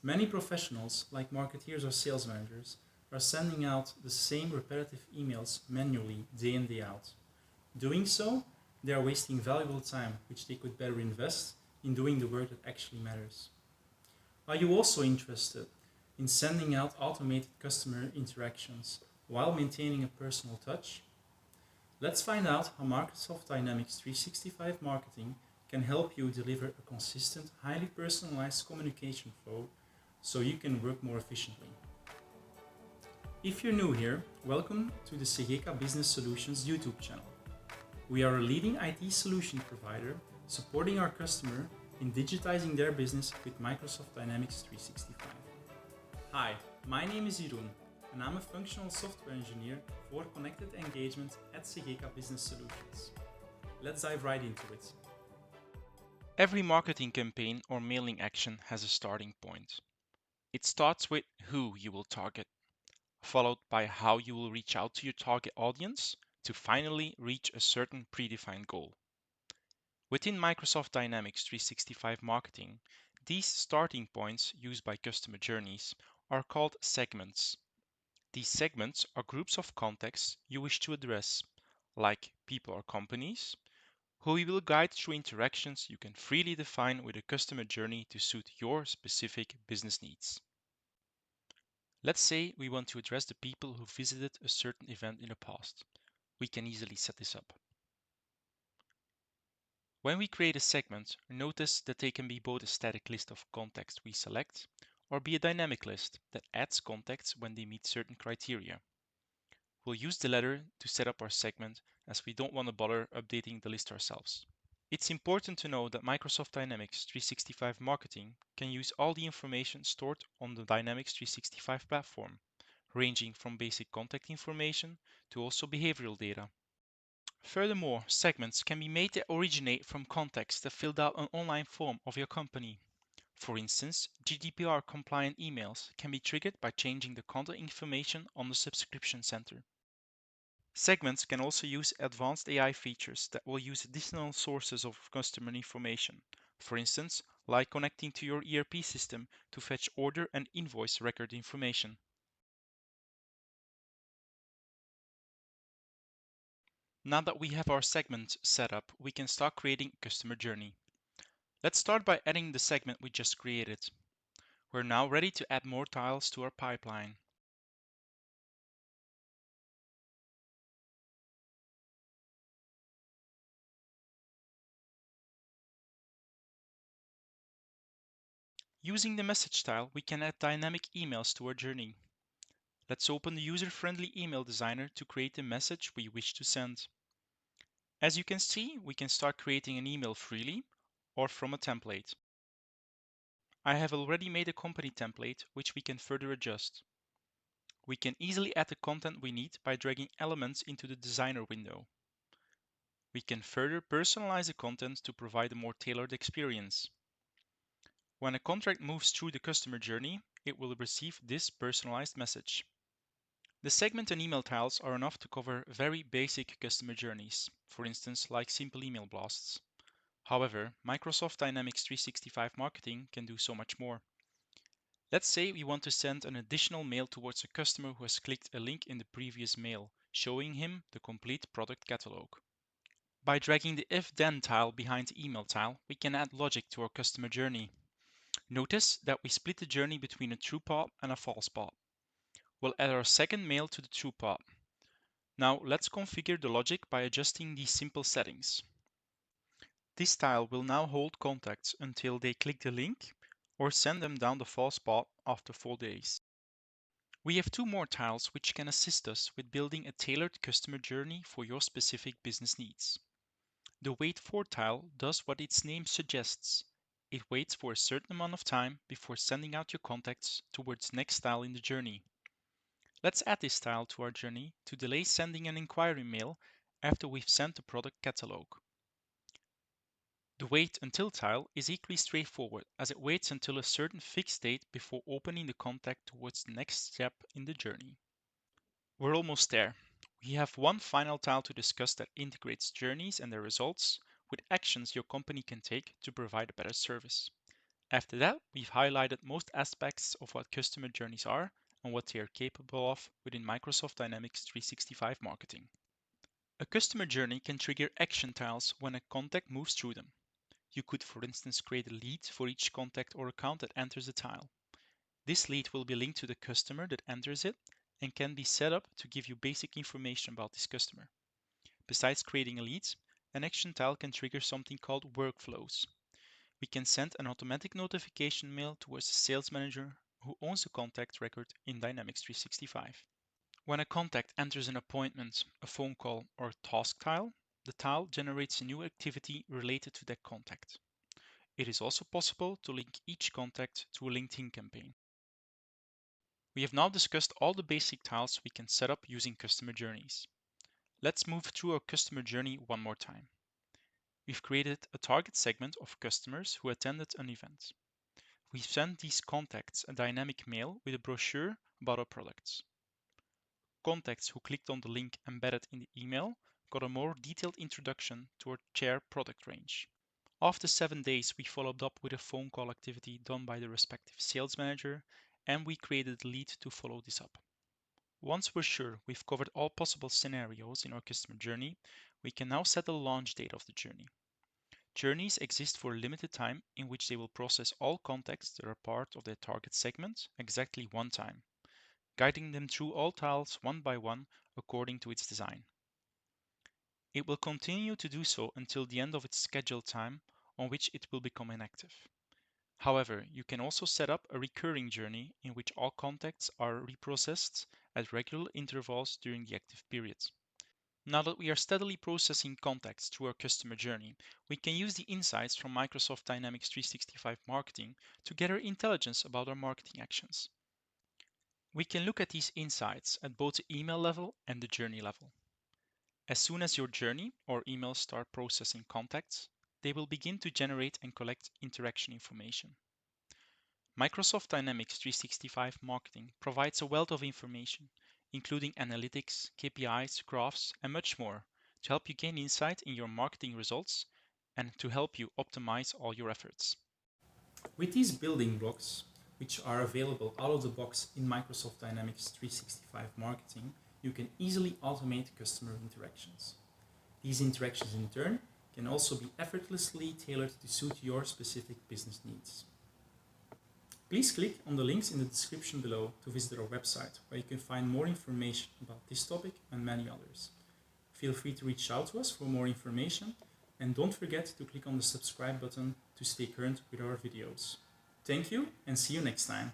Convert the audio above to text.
Many professionals, like marketeers or sales managers, are sending out the same repetitive emails manually day in, day out. Doing so, they are wasting valuable time which they could better invest in doing the work that actually matters. Are you also interested in sending out automated customer interactions while maintaining a personal touch? Let's find out how Microsoft Dynamics 365 Marketing can help you deliver a consistent, highly personalized communication flow so you can work more efficiently. If you're new here, welcome to the Segeka Business Solutions YouTube channel. We are a leading IT solution provider supporting our customer in digitizing their business with Microsoft Dynamics 365. Hi, my name is Jeroen and I'm a functional software engineer for connected engagement at Segeka Business Solutions. Let's dive right into it. Every marketing campaign or mailing action has a starting point. It starts with who you will target, followed by how you will reach out to your target audience to finally reach a certain predefined goal. Within Microsoft Dynamics 365 Marketing, these starting points used by customer journeys are called segments. These segments are groups of contexts you wish to address, like people or companies, who we will guide through interactions you can freely define with a customer journey to suit your specific business needs. Let's say we want to address the people who visited a certain event in the past. We can easily set this up. When we create a segment, notice that they can be both a static list of contacts we select or be a dynamic list that adds contacts when they meet certain criteria. We'll use the latter to set up our segment as we don't want to bother updating the list ourselves. It's important to know that Microsoft Dynamics 365 Marketing can use all the information stored on the Dynamics 365 platform, ranging from basic contact information to also behavioral data. Furthermore, segments can be made that originate from contacts that filled out an online form of your company. For instance, GDPR compliant emails can be triggered by changing the contact information on the subscription center. Segments can also use advanced AI features that will use additional sources of customer information, for instance, like connecting to your ERP system to fetch order and invoice record information. Now that we have our segment set up, we can start creating a customer journey. Let's start by adding the segment we just created. We're now ready to add more tiles to our pipeline. Using the message tile, we can add dynamic emails to our journey. Let's open the user-friendly email designer to create the message we wish to send. As you can see, we can start creating an email freely or from a template. I have already made a company template which we can further adjust. We can easily add the content we need by dragging elements into the designer window. We can further personalize the content to provide a more tailored experience. When a contract moves through the customer journey, it will receive this personalized message. The segment and email tiles are enough to cover very basic customer journeys, for instance, like simple email blasts. However, Microsoft Dynamics 365 Marketing can do so much more. Let's say we want to send an additional mail towards a customer who has clicked a link in the previous mail, showing him the complete product catalog. By dragging the if-then tile behind the email tile, we can add logic to our customer journey. Notice that we split the journey between a true path and a false path. We'll add our second mail to the true path. Now let's configure the logic by adjusting these simple settings. This tile will now hold contacts until they click the link or send them down the false path after 4 days. We have two more tiles which can assist us with building a tailored customer journey for your specific business needs. The wait for tile does what its name suggests. It waits for a certain amount of time before sending out your contacts towards next tile in the journey. Let's add this tile to our journey to delay sending an inquiry mail after we've sent the product catalog. The wait until tile is equally straightforward as it waits until a certain fixed date before opening the contact towards the next step in the journey. We're almost there. We have one final tile to discuss that integrates journeys and their results with actions your company can take to provide a better service. After that, we've highlighted most aspects of what customer journeys are and what they are capable of within Microsoft Dynamics 365 Marketing. A customer journey can trigger action tiles when a contact moves through them. You could, for instance, create a lead for each contact or account that enters a tile. This lead will be linked to the customer that enters it and can be set up to give you basic information about this customer. Besides creating a lead, an action tile can trigger something called workflows. We can send an automatic notification mail towards the sales manager who owns the contact record in Dynamics 365. When a contact enters an appointment, a phone call, or a task tile, the tile generates a new activity related to that contact. It is also possible to link each contact to a LinkedIn campaign. We have now discussed all the basic tiles we can set up using customer journeys. Let's move through our customer journey one more time. We've created a target segment of customers who attended an event. We've sent these contacts a dynamic mail with a brochure about our products. Contacts who clicked on the link embedded in the email got a more detailed introduction to our Chair product range. After 7 days, we followed up with a phone call activity done by the respective sales manager, and we created a lead to follow this up. Once we're sure we've covered all possible scenarios in our customer journey, we can now set the launch date of the journey. Journeys exist for a limited time in which they will process all contacts that are part of their target segment exactly one time, guiding them through all tiles one by one according to its design. It will continue to do so until the end of its scheduled time, on which it will become inactive. However, you can also set up a recurring journey in which all contacts are reprocessed at regular intervals during the active period. Now that we are steadily processing contacts through our customer journey, we can use the insights from Microsoft Dynamics 365 Marketing to gather intelligence about our marketing actions. We can look at these insights at both the email level and the journey level. As soon as your journey or emails start processing contacts, they will begin to generate and collect interaction information. Microsoft Dynamics 365 Marketing provides a wealth of information, including analytics, KPIs, graphs, and much more, to help you gain insight in your marketing results and to help you optimize all your efforts. With these building blocks, which are available out of the box in Microsoft Dynamics 365 Marketing, you can easily automate customer interactions. These interactions in turn can also be effortlessly tailored to suit your specific business needs. Please click on the links in the description below to visit our website, where you can find more information about this topic and many others. Feel free to reach out to us for more information, and don't forget to click on the subscribe button to stay current with our videos. Thank you, and see you next time.